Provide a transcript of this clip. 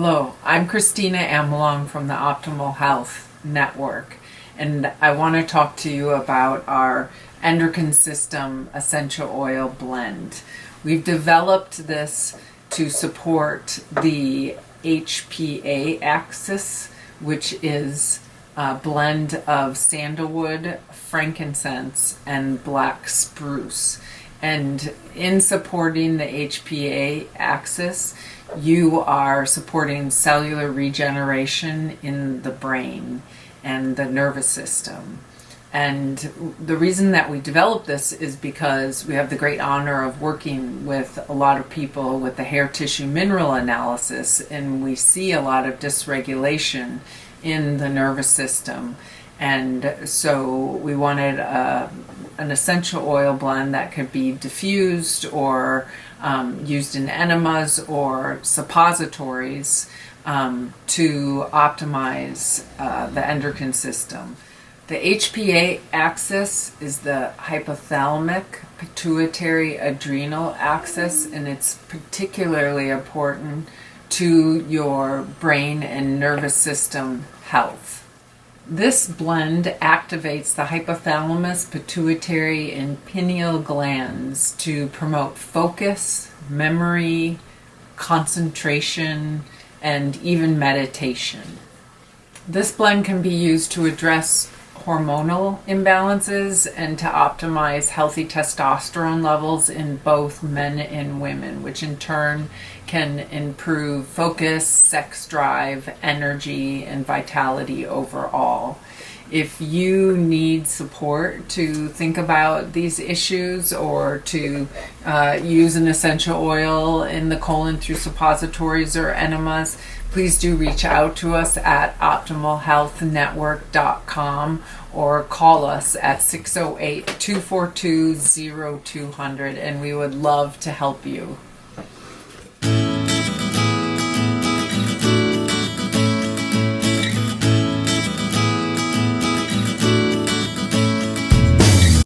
Hello, I'm Kristina Amelong from the Optimal Health Network, and I want to talk to you about our endocrine system essential oil blend. We've developed this to support the HPA axis, which is a blend of sandalwood, frankincense, and black spruce. And in supporting the HPA axis, you are supporting cellular regeneration in the brain and the nervous system. And the reason that we developed this is because we have the great honor of working with a lot of people with the hair tissue mineral analysis, and we see a lot of dysregulation in the nervous system. And so we wanted an essential oil blend that could be diffused or used in enemas or suppositories to optimize the endocrine system. The HPA axis is the hypothalamic-pituitary-adrenal axis, and it's particularly important to your brain and nervous system health. This blend activates the hypothalamus, pituitary, and pineal glands to promote focus, memory, concentration, and even meditation. This blend can be used to address hormonal imbalances and to optimize healthy testosterone levels in both men and women, which in turn can improve focus, sex drive, energy, and vitality overall. If you need support to think about these issues or to use an essential oil in the colon through suppositories or enemas, please do reach out to us at optimalhealthnetwork.com or call us at 608-242-0200, and we would love to help you.